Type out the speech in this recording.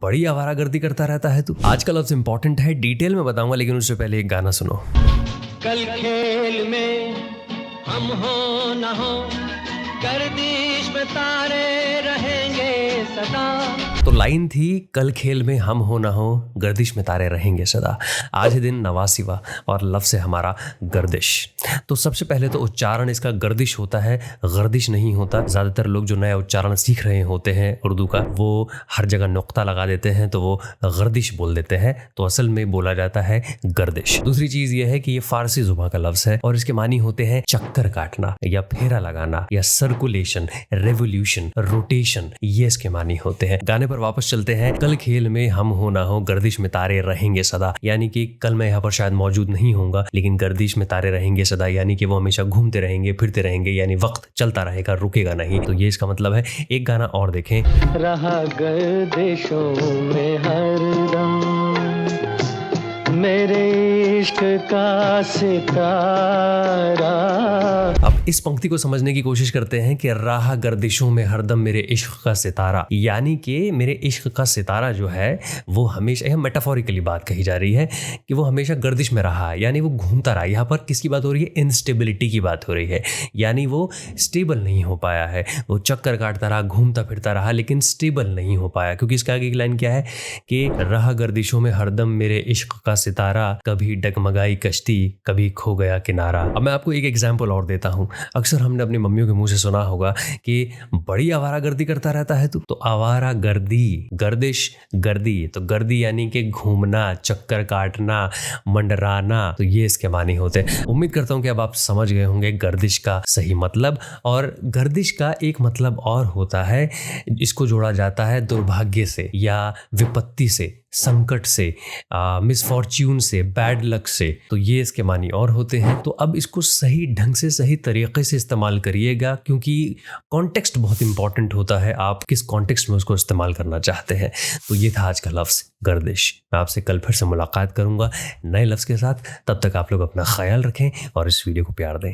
बड़ी आवारागर्दी करता रहता है तू। आज का लफ्ज इंपॉर्टेंट है, डिटेल में बताऊंगा, लेकिन उससे पहले एक गाना सुनो। कल खेल में हम हो न हो, गर्दिश में तारे रहेंगे सदा। तो लाइन थी, कल खेल में हम हो ना हो, गर्दिश में तारे रहेंगे सदा। आज दिन नवासिवा और लफ्ज़ है हमारा गर्दिश। तो सबसे पहले तो उच्चारण इसका गर्दिश होता है, गर्दिश नहीं होता। ज़्यादातर लोग जो नया उच्चारण सीख रहे होते हैं उर्दू का, वो हर जगह नुक्ता लगा देते हैं तो वो गर्दिश बोल देते हैं, तो असल में बोला जाता है गर्दिश। दूसरी चीज़ ये है कि ये फारसी जुबान का लफ्ज़ है और इसके मानी होते हैं चक्कर काटना या फेरा लगाना या सर्कुलेशन, रेवोल्यूशन, रोटेशन, ये इसके मानी होते हैं। गाने पर वापस चलते हैं। कल खेल में हम हो ना हो, गर्दिश में तारे रहेंगे सदा, यानी कि कल मैं यहाँ पर शायद मौजूद नहीं होऊंगा, लेकिन गर्दिश में तारे रहेंगे सदा, यानी कि वो हमेशा घूमते रहेंगे, फिरते रहेंगे, यानी वक्त चलता रहेगा, रुकेगा नहीं। तो ये इसका मतलब है। एक गाना और देखें। रहा गर्दिशों में हरदम मेरे इश्क का सितारा। अब इस पंक्ति को समझने की कोशिश करते हैं कि राह गर्दिशों में हरदम मेरे इश्क का सितारा, यानी कि मेरे इश्क का सितारा जो है वो हमेशा, यह मेटाफोरिकली बात कही जा रही है कि वो हमेशा गर्दिश में रहा है, यानी वो घूमता रहा। यहाँ पर किसकी बात हो रही है? इंस्टेबिलिटी की बात हो रही है, यानी वो स्टेबल नहीं हो पाया है। वो चक्कर काटता रहा, घूमता फिरता रहा, लेकिन स्टेबल नहीं हो पाया। क्योंकि इसका आगे की लाइन क्या है कि राह गर्दिशों में हरदम मेरे इश्क का सितारा, कभी डगमगाई कश्ती, कभी खो गया किनारा। अब मैं आपको एक एग्जाम्पल और देता हूँ। अक्सर हमने अपनी मम्मियों के मुंह से सुना होगा कि बड़ी आवारागर्दी करता रहता है तू। तो आवारागर्दी, गर्दिश, गर्दी, तो गर्दी यानी कि घूमना, चक्कर काटना, मंडराना, तो ये इसके मानी होते हैं। उम्मीद करता हूँ कि अब आप समझ गए होंगे गर्दिश का सही मतलब। और गर्दिश का एक मतलब और होता है, इसको जोड़ा जाता है दुर्भाग्य से या विपत्ति से, संकट से, मिसफॉर्च्यून से, बैड लक से। तो ये इसके मानी और होते हैं। तो अब इसको सही ढंग से, सही तरीके से इस्तेमाल करिएगा, क्योंकि कॉन्टेक्स्ट बहुत इंपॉर्टेंट होता है, आप किस कॉन्टेक्स्ट में उसको इस्तेमाल करना चाहते हैं। तो ये था आज का लफ्ज़ गर्दिश। मैं आपसे कल फिर से मुलाकात करूंगा नए लफ्ज़ के साथ। तब तक आप लोग अपना ख्याल रखें और इस वीडियो को प्यार दें।